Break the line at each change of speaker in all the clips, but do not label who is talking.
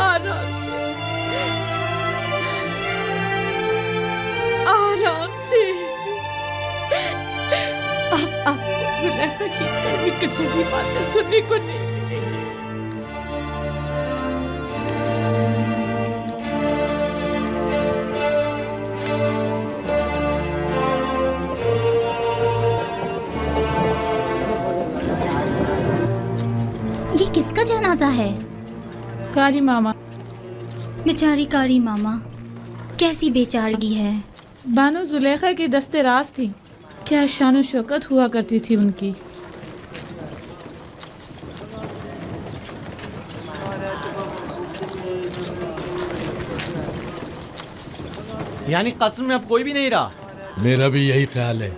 आराम से, आराम से। अब आपको जुलेखा की कड़वी किसी भी बातें सुनने को नहीं मिलेगी।
ये किसका जनाजा है?
कारी मामा।
बेचारी कारी मामा, कैसी बेचारगी है।
बानो जुलेखा की दस्ते राज थी, क्या शान शौकत हुआ करती थी उनकी।
यानी कस्र में अब कोई भी नहीं रहा।
मेरा भी यही ख्याल है।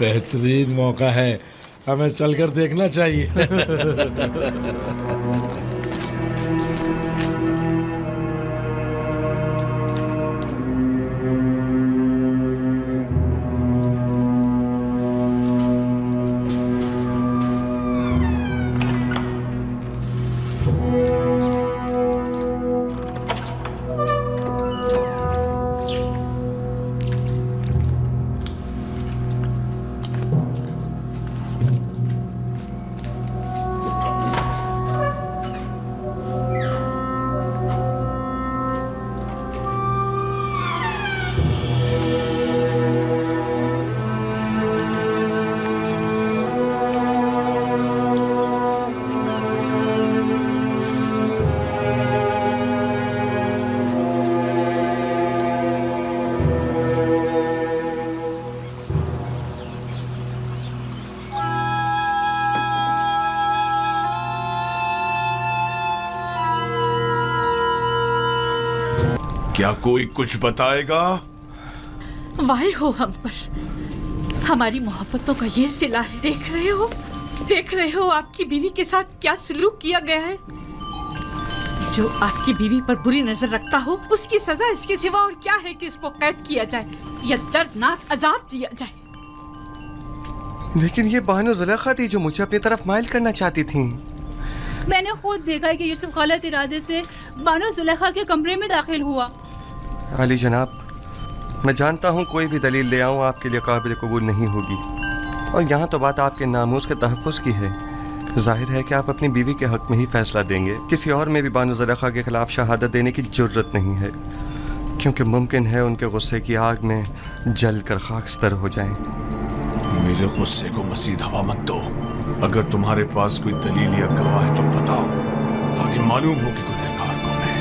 बेहतरीन मौका है, हमें चलकर देखना चाहिए।
क्या कोई कुछ बताएगा?
वाहे हो हम पर, हमारी मोहब्बतों का ये सिला है। देख रहे हो आपकी बीवी के साथ क्या सलूक किया गया है। जो आपकी बीवी पर बुरी नजर रखता हो, उसकी सजा इसके सिवा और क्या है कि इसको कैद किया जाए या दर्दनाक अजाब दिया जाए।
लेकिन ये बानो जुलेखा थी जो मुझे अपनी तरफ माइल करना चाहती थी।
मैंने खुद देखा है कि यूसुफ गलत इरादे से बानो जुलेखा के कमरे में दाखिल हुआ।
अली जनाब, मैं जानता हूँ कोई भी दलील ले आऊँ आपके लिए काबिल कबूल नहीं होगी, और यहाँ तो बात आपके नामूस के तहफ़्फ़ुज़ की है। जाहिर है कि आप अपनी बीवी के हक़ में ही फ़ैसला देंगे। किसी और में भी बानो जुलेखा के ख़िलाफ़ शहादत देने की जुर्रत नहीं है, क्योंकि मुमकिन है उनके गुस्से की आग में जल कर खाकस्तर हो जाएं।
मेरे गुस्से को मज़ीद हवा मत दो। अगर तुम्हारे पास कोई दलील या गवाह है तो बताओ, ताकि मालूम हो कि गुनहगार कौन है।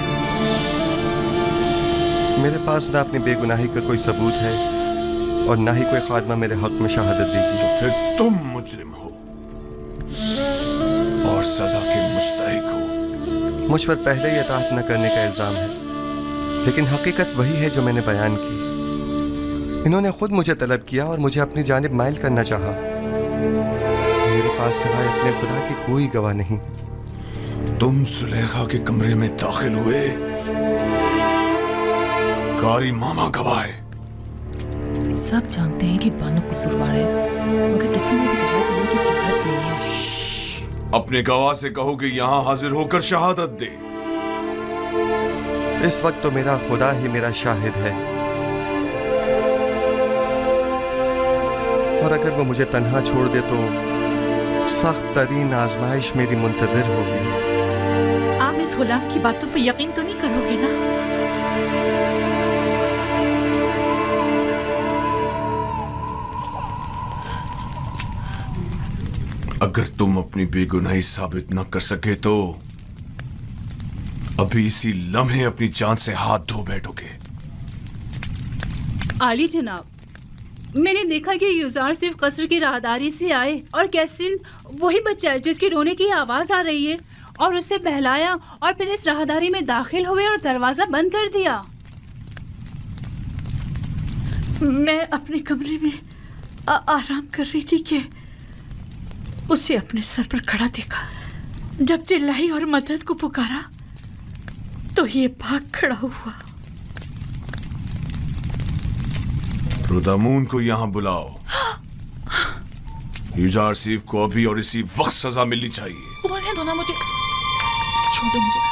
मेरे पास ना अपनी बेगुनाही का कोई सबूत है और ना ही कोई खादमा मेरे हक में शहादत देगी।
तो फिर तुम मुजरिम हो और सजा के मुस्तहिक हो।
मुझ पर पहले ही इताअत न करने का इल्ज़ाम है, लेकिन हकीकत वही है जो मैंने बयान की। इन्होंने खुद मुझे तलब किया और मुझे अपनी जानिब माइल करना चाहा। मेरे पास सिवाय अपने खुदा की कोई गवाह नहीं।
तुम जुलेखा के कमरे में दाखिल हुए, कारी मामा गवाह है।
सब जानते हैं कि बानो कसूरवार है, मगर किसी ने भी गवाह देने की जुर्रत नहीं है।
अपने गवाह से कहो कि यहाँ हाजिर होकर शहादत दे।
इस वक्त तो मेरा खुदा ही मेरा शाहिद है, और अगर वो मुझे तन्हा छोड़ दे तो सख्त तरीन आजमाइश मेरी मुंतजर होगी।
आप इस गुलाम की बातों पर यकीन तो नहीं करोगे ना?
अगर तुम अपनी बेगुनाही साबित न कर सके तो अभी इसी लम्हे अपनी जान से हाथ धो बैठोगे।
आली जनाब, मैंने देखा कि यूजार सिर्फ कसर की राहदारी से आए और कैसिन वही बच्चा है जिसकी रोने की आवाज आ रही है, और उसे बहलाया और फिर इस राहदारी में दाखिल हुए और दरवाजा बंद कर दिया।
मैं अपने कमरे में आराम कर रही थी कि उसे अपने सर पर खड़ा देखा। जब चिल्लाई और मदद को पुकारा तो ये भाग खड़ा हुआ।
रुदामून को यहाँ बुलाओ। यूजार सीफ को अभी और इसी वक्त सजा मिलनी चाहिए।
बोलने दो ना मुझे। छोड़ो मुझे।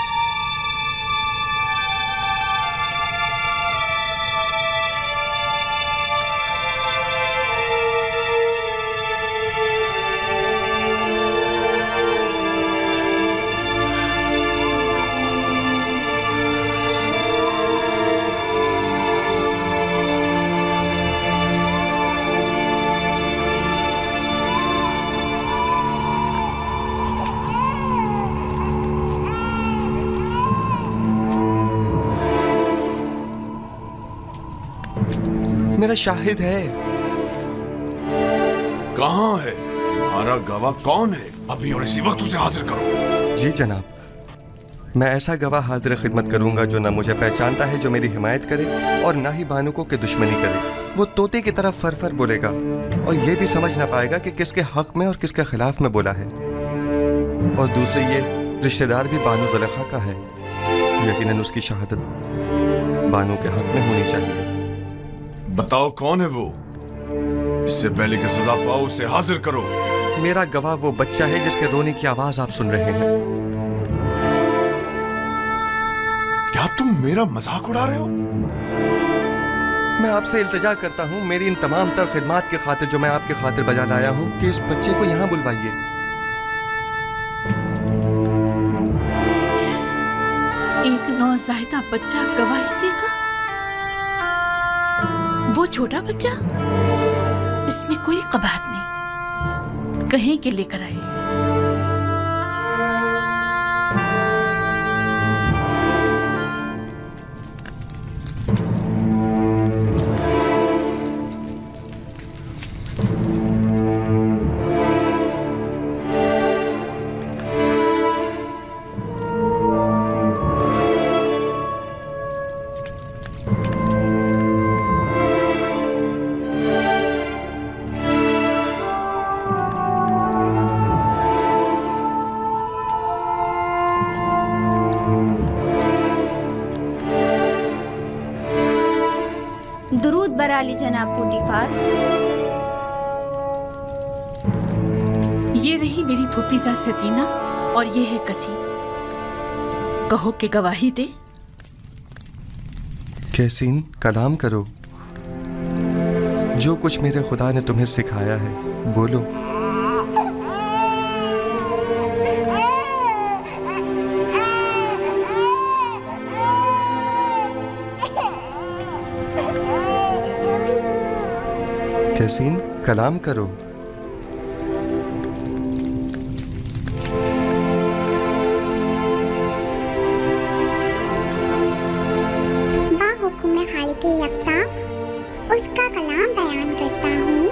मेरा शाहिद है।
कहाँ है तुम्हारा गवाह? कौन है? अभी और इसी वक्त उसे हाजिर करो।
जी जनाब, मैं ऐसा गवाह हाजिर खिदमत करूंगा जो ना मुझे पहचानता है, जो मेरी हिमायत करे, और ना ही बानुकों की दुश्मनी करे। वो तोते की तरफ फर फर बोलेगा और ये भी समझ ना पाएगा कि किसके हक में और किसके खिलाफ में बोला है। और दूसरे ये रिश्तेदार भी बानो ज़ुलेखा का है। यकीनन उसकी शहादत बानो के हक में होनी चाहिए।
बताओ कौन है वो? इससे पहले कि सजा पाओ उसे हाजिर करो।
मेरा गवाह वो बच्चा है जिसके रोने की आवाज आप सुन रहे हैं।
क्या तुम मेरा मजाक उड़ा रहे हो?
मैं आपसे इल्तिजा करता हूँ, मेरी इन तमाम तर खिदमात की खातिर जो मैं आपके खातिर बजा लाया हूँ, कि इस बच्चे को यहाँ बुलवाइए।
एक नौज़ायदा बच्चा गवाही देगा? वो छोटा बच्चा? इसमें कोई कबाहत नहीं, कहीं के लेकर आए।
दुरूद बराली जनाब पुटीफार।
ये रही मेरी फूफीज़ा सकीना और ये है कसीम। कहो कि गवाही दे।
कैसीन, कलाम करो। जो कुछ मेरे खुदा ने तुम्हें सिखाया है बोलो। कैसीन, कलाम करो।
बाहुकुम खालिक यकता उसका कलाम बयान करता हूँ।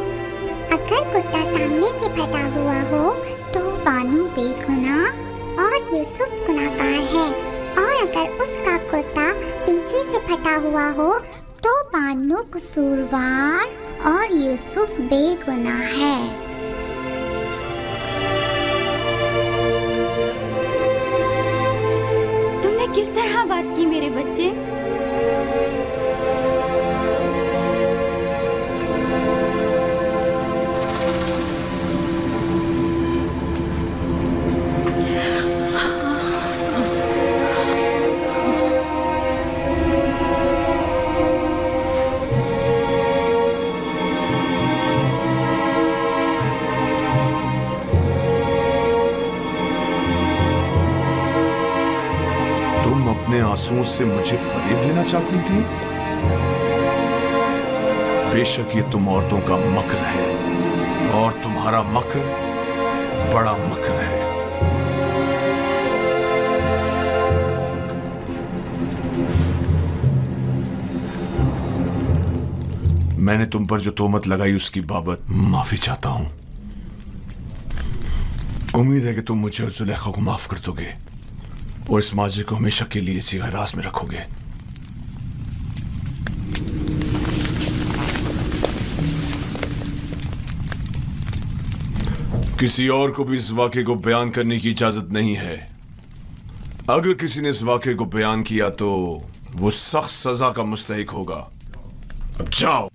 अगर कुर्ता सामने से फटा हुआ हो तो बानू बेगुनाह और यूसुफ गुनाहगार है, और अगर उसका कुर्ता पीछे से फटा हुआ हो तो बानू कसूरवार और यूसुफ बेगुनाह है। तुमने किस तरह बात की मेरे बच्चे?
अपने आंसुओं से मुझे फरेब देना चाहती थी? बेशक ये तुम औरतों का मक्र है, और तुम्हारा मक्र बड़ा मक्र है। मैंने तुम पर जो तोहमत लगाई उसकी बाबत माफी चाहता हूं। उम्मीद है कि तुम मुझे और जुलेखा को माफ कर दोगे और इस माजी को हमेशा के लिए इसी हिरासत में रखोगे। किसी और को भी इस वाक़े को बयान करने की इजाजत नहीं है। अगर किसी ने इस वाक़े को बयान किया तो वो सख्त सजा का मुस्तहिक होगा। अब जाओ।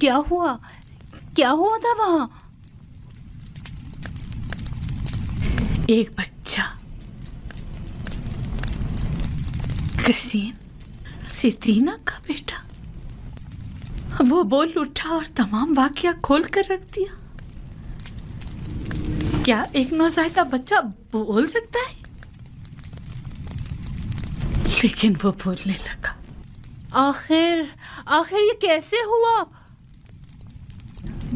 क्या हुआ था वहाँ?
एक बच्चा कसीन सितीना का बेटा, वो बोल उठा और तमाम वाकया खोल कर रख दिया। क्या एक नौज़ायदा बच्चा बोल सकता है? लेकिन वो बोलने लगा।
आखिर ये कैसे हुआ?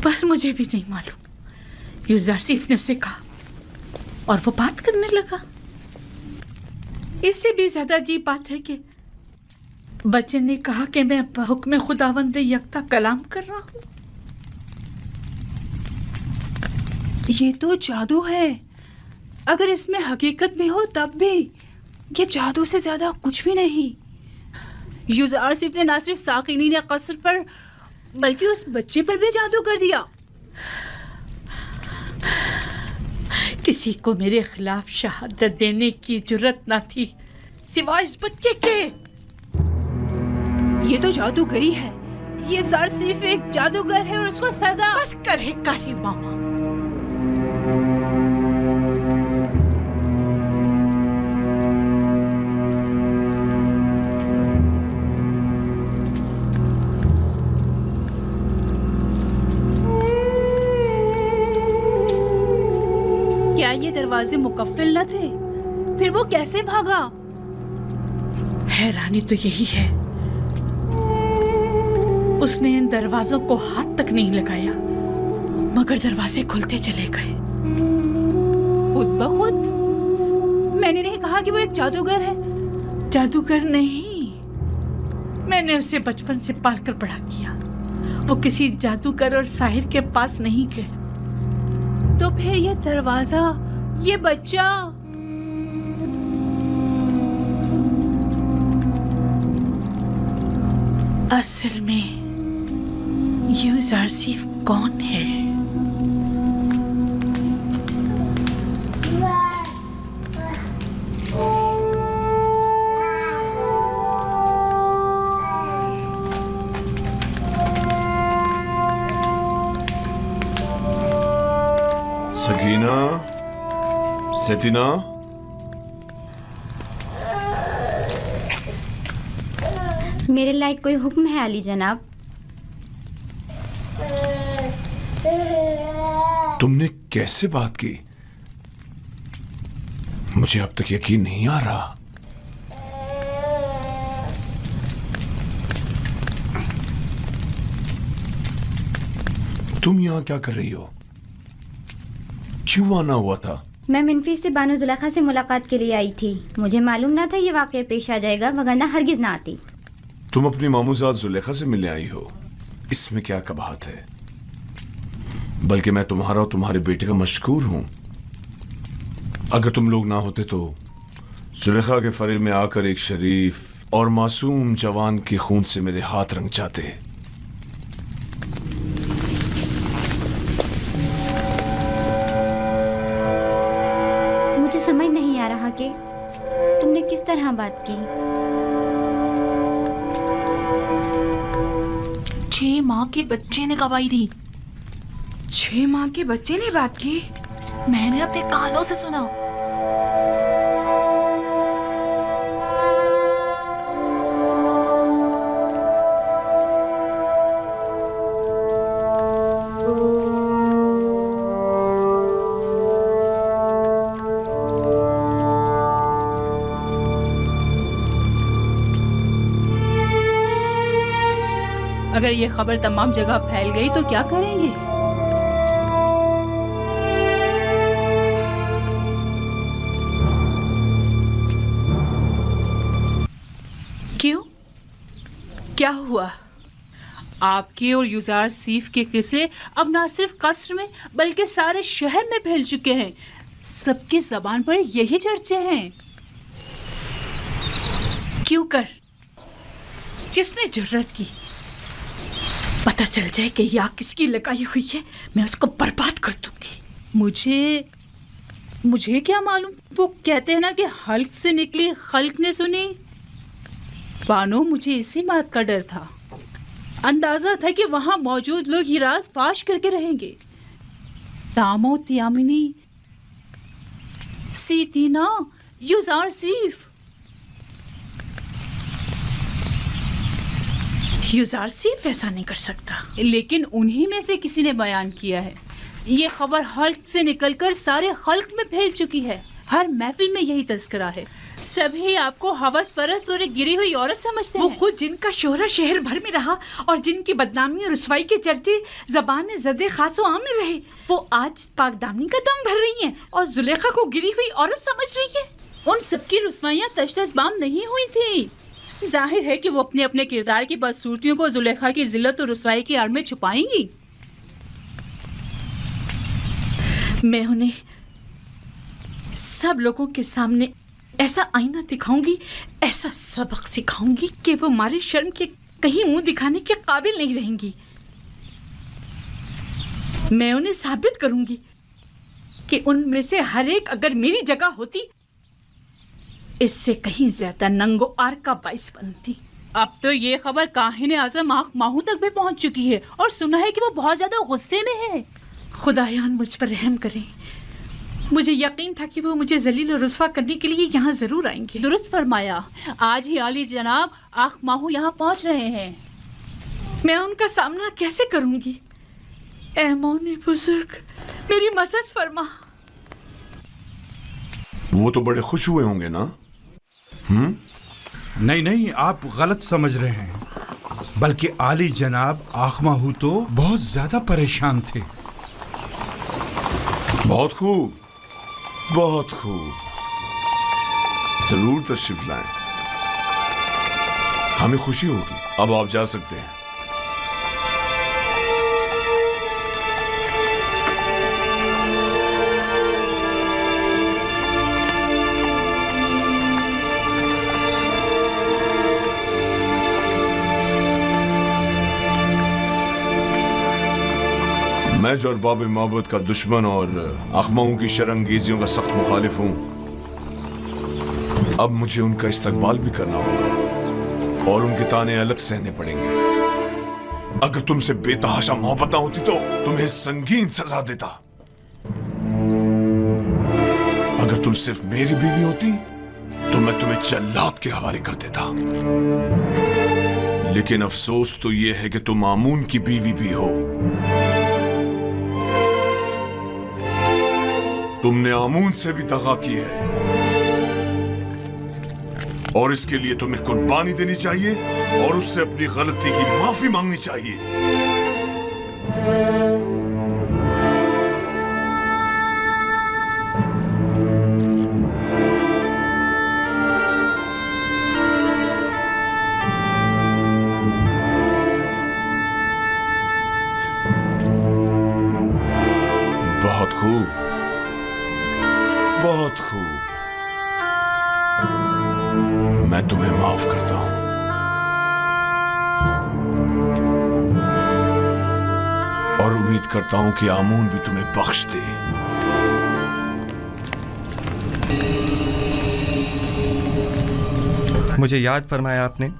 बस मुझे भी नहीं मालूम। यूजारसीफ ने उसे कहा और वो बात करने लगा। इससे भी ज्यादा अजीब बात है कि बच्चे ने कहा कि मैं हुक्म खुदावंद यकता कलाम कर रहा हूँ।
ये तो जादू है। अगर इसमें हकीकत भी हो तब भी ये जादू से ज्यादा कुछ भी नहीं। यूजारसीफ ने ना सिर्फ साकिनीन कसर पर बल्कि उस बच्चे पर भी जादू कर दिया।
किसी को मेरे खिलाफ शहादत देने की जुर्रत ना थी सिवाय इस बच्चे के।
ये तो जादूगरी है। ये यूजारसीफ एक जादूगर है और उसको सजा।
बस करे कारी मामा।
क्या ये दरवाजे मुकफ्फल न थे? फिर वो कैसे भागा?
हैरानी तो यही है, उसने इन दरवाजों को हाथ तक नहीं लगाया मगर दरवाजे खुलते चले गए
खुद ब खुद। मैंने नहीं कहा कि वो एक जादूगर है।
जादूगर नहीं, मैंने उसे बचपन से पालकर बड़ा किया। वो किसी जादूगर और साहिर के पास नहीं गए।
तो फिर ये दरवाजा, ये बच्चा,
असल में यूजारसीफ कौन है?
सकीना, सतीना,
मेरे लायक कोई हुक्म है अली जनाब?
तुमने कैसे बात की? मुझे अब तक यकीन नहीं आ रहा। तुम यहां क्या कर रही हो? क्यों आना हुआ था?
मैं मिनफी से बानो जुलेखा से मुलाकात के लिए आई थी। मुझे मालूम ना था ये वाकया पेश आ जाएगा, वगरना हरगिज ना आती।
तुम अपनी मामूजात जुलेखा से मिलने आई हो, इसमें क्या कबाहत है? बल्कि मैं तुम्हारा और तुम्हारे बेटे का मशकूर हूं। अगर तुम लोग ना होते तो जुलेखा के फरेब में आकर एक शरीफ और मासूम जवान के खून से मेरे हाथ रंग जाते।
मुझे समझ नहीं आ रहा कि तुमने किस तरह बात की।
6 माह के बच्चे ने गवाही दी।
6 माह के बच्चे ने बात की?
मैंने अपने कानों से सुना।
अगर ये खबर तमाम जगह फैल गई तो क्या करेंगे?
क्यों? क्या हुआ?
आपके और यूजारसीफ के किस्से अब ना सिर्फ कस्र में बल्कि सारे शहर में फैल चुके हैं। सबकी जबान पर यही चर्चे हैं।
क्यों कर? किसने जुर्रत की? पता चल जाए कि ये आग किसकी लगाई हुई है, मैं उसको बर्बाद कर दूंगी।
मुझे क्या मालूम? वो कहते हैं ना कि हल्क से निकली खल्क ने सुनी। बानो, मुझे इसी बात का डर था। अंदाजा था कि वहां मौजूद लोग ये राज फाश करके रहेंगे। दामो त्यामिनी, सीतीना, युजारसीफ।
युजारसीफ ऐसा नहीं कर सकता।
लेकिन उन्हीं में से किसी ने बयान किया है। ये खबर हल्क से निकलकर सारे हल्क में फैल चुकी है। हर महफिल में यही तस्करा है। सभी आपको हवस परस्त और एक गिरी हुई औरत समझते हैं।
वो खुद जिनका शोहरा शहर भर में रहा और जिनकी बदनामी और रुसवाई के चर्चे ज़बान ज़दे खासो आम में रहे, वो आज पाकदामनी का दम भर रही हैं और जुलेखा को गिरी हुई औरत समझ रही है।
उन सबकी रुसवाइयाँ तशतशबाम नहीं हुई थी। जाहिर है कि वो अपने अपने किरदार की बदसूरतियों को जुलेखा की जिल्लत और रुसवाई की आड़ में छुपाएंगी।
मैं उन्हें सब लोगों के सामने ऐसा आईना दिखाऊंगी, ऐसा सबक सिखाऊंगी कि वो मारे शर्म के कहीं मुंह दिखाने के काबिल नहीं रहेंगी। मैं उन्हें साबित करूंगी कि उनमें से हर एक अगर मेरी जगह होती, इससे कहीं ज्यादा नंगो आर का बाइस बनती।
अब तो ये खबर काहिन आज़म आँख माहू तक भी पहुंच चुकी है और सुना है कि वो बहुत ज्यादा गुस्से में है।
खुदायान मुझ पर रहम करें। मुझे यकीन था कि वो मुझे जलील और रुस्वा करने के लिए यहाँ जरूर आएंगे।
दुरुस्त फरमाया। आज ही आली जनाब आँख माहू यहाँ पहुँच रहे हैं।
मैं उनका सामना कैसे करूंगी? ऐ मौने बुजुर्ग, मेरी मदद फरमा।
वो तो बड़े खुश हुए होंगे ना?
नहीं नहीं, आप गलत समझ रहे हैं। बल्कि आली जनाब आँख माहू तो बहुत ज्यादा परेशान थे।
बहुत खूब, बहुत खूब। जरूर तशरीफ लाएं, हमें खुशी होगी। अब आप जा सकते हैं। मैं जो अरबाब माबद का दुश्मन और अखमाओं की शरंगेजियों का सख्त मुखालिफ हूं, अब मुझे उनका इस्तकबाल भी करना होगा और उनके ताने अलग सहने पड़ेंगे। अगर तुमसे बेतहाशा मोहब्बत होती तो तुम्हें संगीन सजा देता। अगर तुम सिर्फ मेरी बीवी होती तो मैं तुम्हें जल्लाद के हवाले कर देता। लेकिन अफसोस तो यह है कि तुम आमून की बीवी भी हो। तुमने आमून से भी दगा की है और इसके लिए तुम्हें कुर्बानी देनी चाहिए और उससे अपनी गलती की माफी मांगनी चाहिए। बहुत खूब, बहुत खूब। मैं तुम्हें माफ करता हूं और उम्मीद करता हूं कि आमून भी तुम्हें बख्श दे।
मुझे याद फरमाया आपने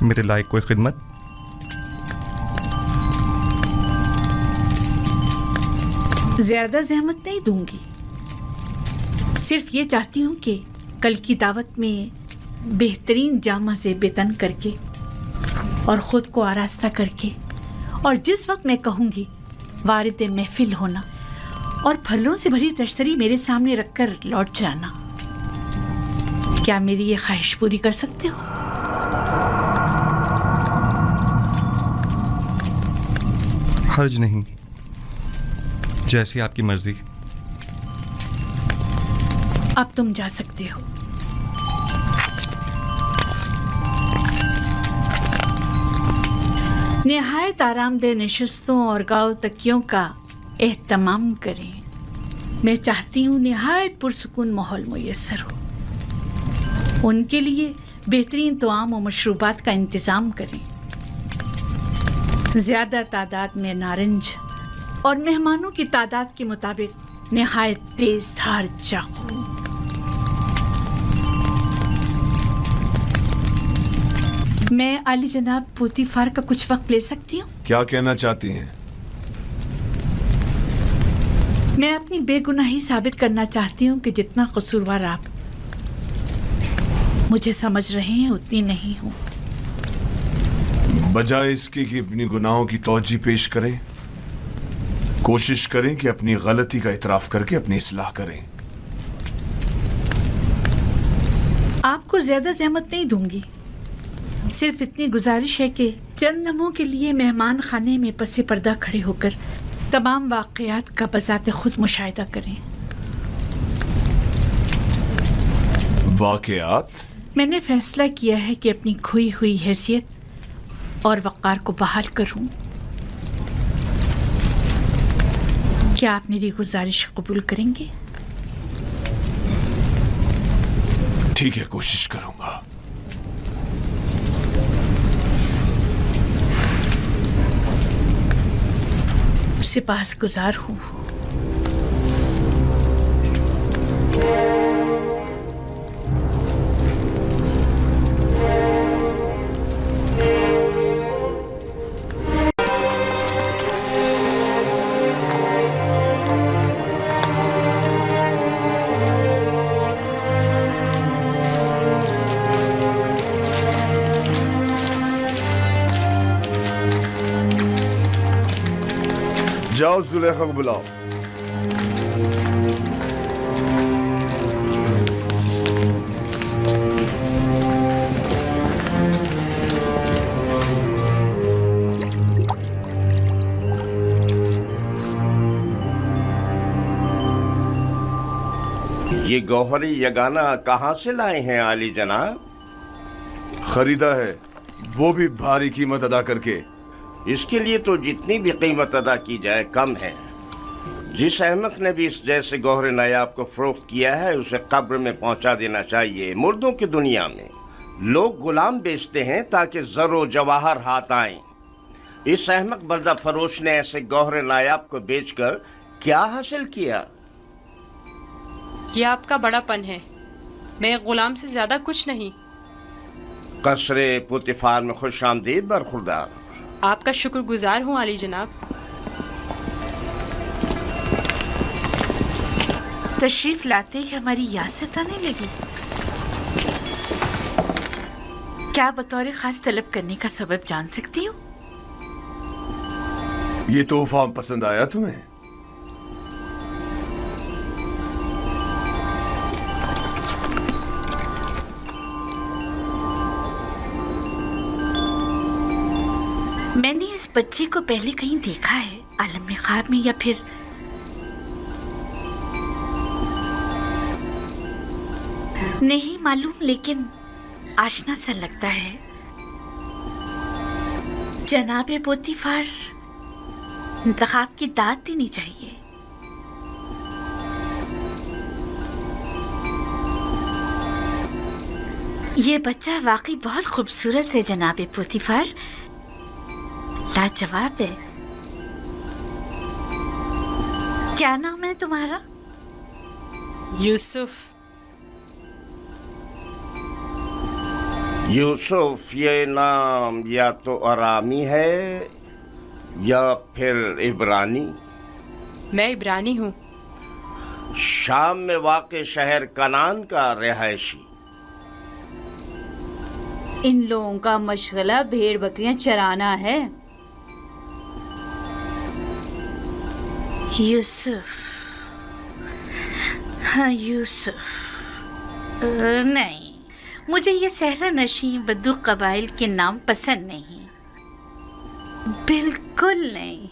मेरे लायक कोई खिदमत?
ज्यादा जहमत नहीं दूंगी। सिर्फ ये चाहती हूँ कि कल की दावत में बेहतरीन जामा से बेतन करके और ख़ुद को आरास्ता करके और जिस वक्त मैं कहूँगी वारिद महफिल होना और फलों से भरी तश्तरी मेरे सामने रखकर लौट जाना। क्या मेरी ये ख्वाहिश पूरी कर सकते हो?
हर्ज नहीं, जैसी आपकी मर्जी।
अब तुम जा सकते हो। निहायत आरामदेह नशिस्तों और गाँव तकियों का एहतमाम करें। मैं चाहती हूँ निहायत पुरसुकून माहौल मुयस्सर हो। उनके लिए बेहतरीन तआम और मशरूबात का इंतज़ाम करें। ज़्यादा तादाद में नारंज और मेहमानों की तादाद के मुताबिक निहायत तेज धार चाकू। मैं आली जनाब पोतीफार का कुछ वक्त ले सकती हूँ?
क्या कहना चाहती हैं?
मैं अपनी बेगुनाही साबित करना चाहती हूँ कि जितना कसूरवार आप मुझे समझ रहे हैं उतनी नहीं हूँ।
बजाय इसके कि अपनी गुनाहों की तौजी पेश करें, कोशिश करें कि अपनी गलती का इतराफ करके अपनी इस्लाह करें।
आपको ज्यादा ज़हमत नहीं दूंगी, सिर्फ इतनी गुजारिश है कि चंद लम्हों के लिए मेहमान खाने में पसे पर्दा खड़े होकर तमाम वाक़यात का बज़ाते खुद मुशाहिदा करें।
वाक़यात?
मैंने फैसला किया है कि अपनी खोई हुई हैसियत और वक़ार को बहाल करूं। क्या आप मेरी गुजारिश कबूल करेंगे?
ठीक है, कोशिश करूंगा।
सिपाहसगुजार हूँ।
जाओ जुलेखा को बुलाओ।
ये गौहरी यगाना कहाँ से लाए हैं आली जनाब?
खरीदा है, वो भी भारी कीमत अदा करके।
इसके लिए तो जितनी भी कीमत अदा की जाए कम है। जिस अहमक ने भी इस जैसे गौहर नायाब को फरोख्त किया है उसे कब्र में पहुंचा देना चाहिए। मुर्दों की दुनिया में लोग गुलाम बेचते हैं ताकि ज़रो जवाहर हाथ आएं। इस अहमक बर्दा फरोश ने ऐसे गौहर नायाब को बेचकर क्या हासिल किया?
ये आपका बड़ापन है, मैं गुलाम से ज्यादा कुछ नहीं।
कसरे पुतिफार में खुश आमदीद बरखुरदार।
आपका शुक्रगुजार हूँ आली जनाब।
तशरीफ लाते ही हमारी याद सताने लगी। क्या बतौर खास तलब करने का सबब जान सकती हूँ?
ये तोहफा पसंद आया तुम्हें?
मैंने इस बच्चे को पहले कहीं देखा है, आलम में ख्वाब में या फिर नहीं मालूम, लेकिन आशना सा लगता है। जनाब पोतीफार इंतखाब की दाद देनी चाहिए। ये बच्चा वाकई बहुत खूबसूरत है जनाब पोतीफार, लाजवाब है। क्या नाम है तुम्हारा?
यूसुफ।
यूसुफ ये नाम या तो अरामी है या फिर इब्रानी।
मैं इब्रानी हूँ।
शाम में वाक़े शहर कनान का रिहायशी।
इन लोगों का मशगला भेड़ बकरियां चराना है।
यूसुफ, हाँ यूसुफ। नहीं, मुझे ये सहरा नशी बद्दू कबाइल के नाम पसंद नहीं, बिल्कुल नहीं।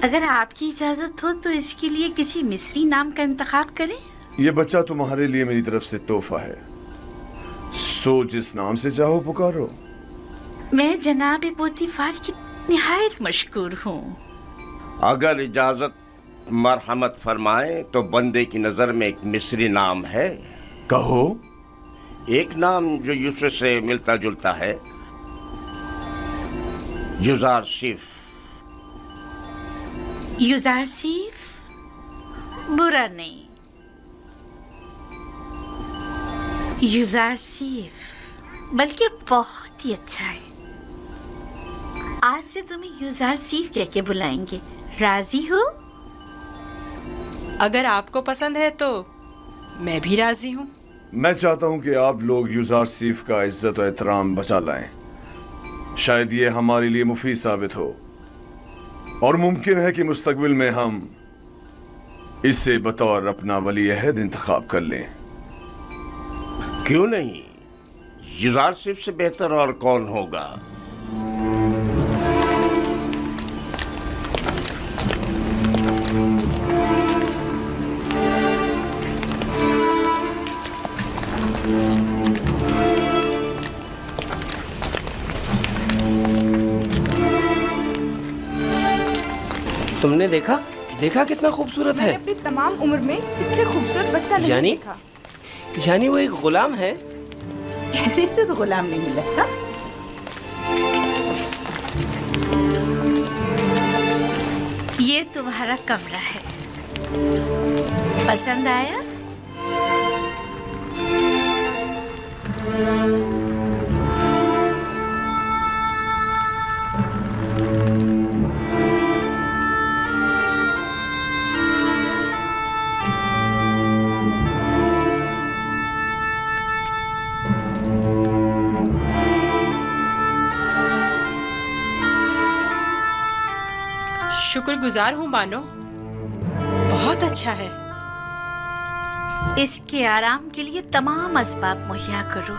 अगर आपकी इजाजत हो तो इसके लिए किसी मिस्री नाम का इंतखाब करें।
ये बच्चा तुम्हारे लिए मेरी तरफ से तोहफा है, सो जिस नाम से चाहो पुकारो।
मैं जनाब पोतीफार की निहायत मशकूर हूँ।
अगर इजाजत मरहमत फरमाए तो बंदे की नजर में एक मिस्री नाम है।
कहो।
एक नाम जो यूसुफ से मिलता जुलता है, युजारसीफ।
युजारसीफ बुरा नहीं।
युजारसीफ, बल्कि बहुत ही अच्छा है। आज से तुम्हें युजारसीफ कह के बुलाएंगे, राजी हो?
अगर आपको पसंद है तो मैं भी राजी हूँ।
मैं चाहता हूं कि आप लोग युजारसीफ का इज्जत और एहतराम बचा लाएं। शायद ये हमारे लिए मुफीद साबित हो और मुमकिन है कि मुस्तकबिल में हम इसे बतौर अपना वली अहद इंतखाब कर लें।
क्यों नहीं, युजारसीफ से बेहतर और कौन होगा।
तुमने देखा कितना खूबसूरत है।
अपनी तमाम उम्र में इससे खूबसूरत बच्चा नहीं देखा।
यानी वो एक गुलाम है।
कहने से तो गुलाम नहीं लगता। ये तुम्हारा कमरा है, पसंद आया?
शुक्रगुजार हूँ बानो, बहुत अच्छा है।
इसके आराम के लिए तमाम असबाब मुहैया करो।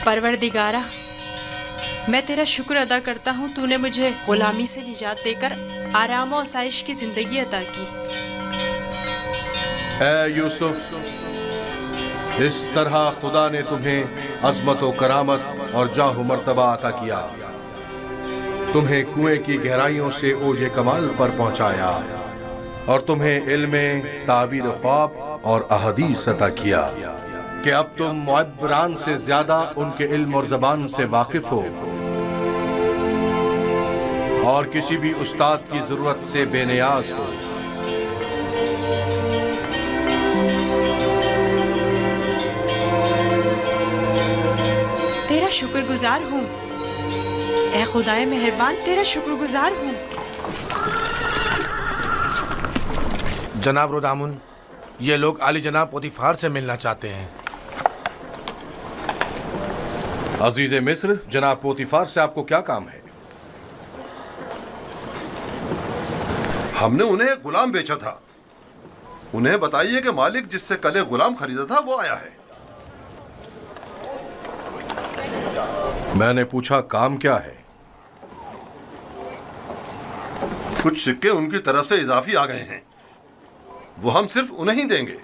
परवरदिगारा, मैं तेरा शुक्र अदा करता हूँ, तूने मुझे गुलामी से निजात देकर आराम और आसाइश की जिंदगी अता की।
ऐ यूसुफ, इस तरह खुदा ने तुम्हें अज़मत व करामत और जाह मर्तबा अता किया, तुम्हें कुएं की गहराइयों से ओजे कमाल पर पहुंचाया और तुम्हें इल्म ताबीर ख्वाब और अहदीस अता किया कि अब तुम मुअब्बरान से ज्यादा उनके इल्म और ज़बान से वाकिफ हो और किसी भी उस्ताद की जरूरत से बेनियाज हो।
तेरा शुक्रगुजार हूँ, ऐ खुदाए मेहरबान, तेरा शुक्रगुजार हूँ।
जनाब रोदामुन, ये लोग आली जनाब पोतीफार से मिलना चाहते हैं।
अजीज मिस्र, जनाब पोतीफार से आपको क्या काम है? हमने उन्हें एक गुलाम बेचा था। उन्हें बताइए कि मालिक जिससे कल एक गुलाम खरीदा था वो आया है। मैंने पूछा काम क्या है? कुछ सिक्के उनकी तरफ से इजाफी आ गए हैं, वो हम सिर्फ उन्हें ही देंगे।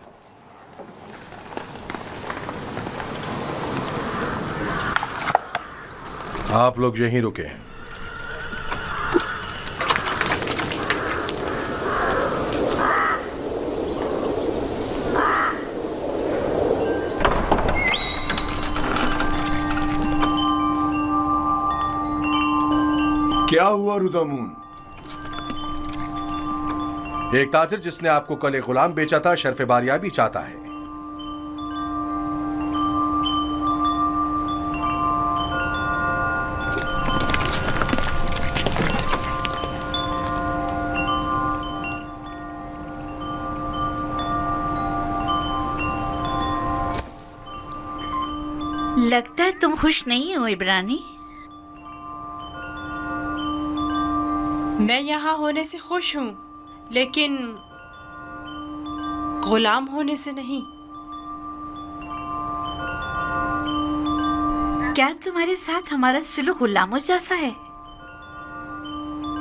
आप लोग यहीं रुके।
क्या हुआ रुदामून?
एक ताजिर जिसने आपको कल एक गुलाम बेचा था शर्फ बारियाबी चाहता है।
लगता है तुम खुश नहीं हो इब्रानी।
मैं यहाँ होने से खुश हूँ, लेकिन गुलाम होने से नहीं।
क्या तुम्हारे साथ हमारा सुलूक गुलामों जैसा है?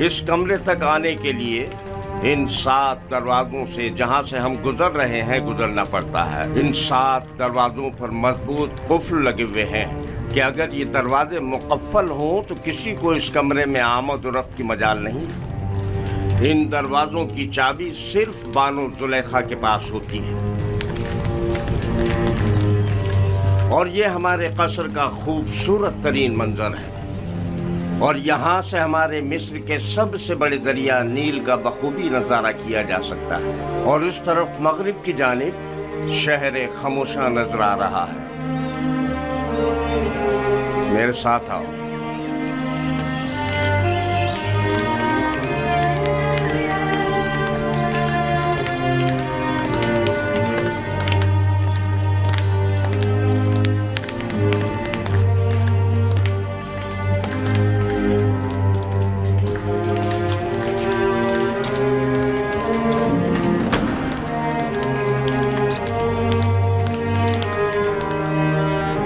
इस कमरे तक आने के लिए इन 7 दरवाजों से जहां से हम गुजर रहे हैं गुजरना पड़ता है। इन 7 दरवाजों पर मजबूत कुफ्ल लगे हुए हैं कि अगर ये दरवाजे मुकफ्फल हों तो किसी को इस कमरे में आमद और रफ्त की मजाल नहीं। इन दरवाजों की चाबी सिर्फ बानो जुलेखा के पास होती है। और ये हमारे कसर का खूबसूरत तरीन मंजर है। और यहाँ से हमारे मिस्र के सबसे बड़े दरिया नील का बखूबी नज़ारा किया जा सकता है। और इस तरफ मगरिब की जानिब शहर खामोशा नजर आ रहा है। मेरे साथ आओ।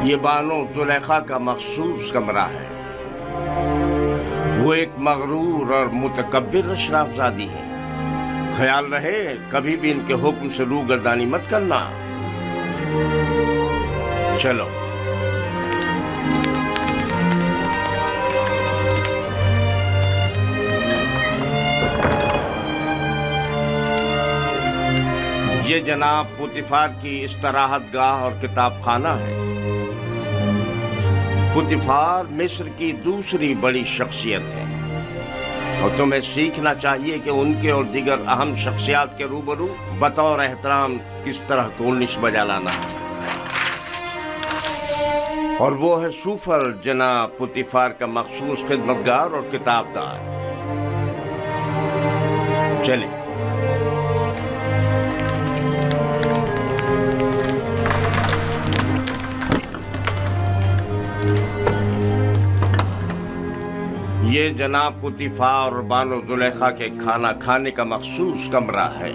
ये बानो जुलेखा का मखसूस कमरा है। वो एक मगरूर और मुतकब्बिर अशराफजादी है। ख्याल रहे कभी भी इनके हुक्म से रूगर्दानी मत करना। चलो। ये जनाब पुतिफार की इस्तराहत गाह और किताब खाना है। पुतिफार मिस्र की दूसरी बड़ी शख्सियत है और तुम्हें सीखना चाहिए कि उनके और दीगर अहम शख्सियात के रूबरू बतौर एहतराम किस तरह कोनिश बजा लाना है। और वो है सूफर जनाब पुतिफार का मखसूस खिदमतगार और किताबदार। चले। ये जनाब पुतिफार और बानो जुलेखा के खाना खाने का मखसूस कमरा है।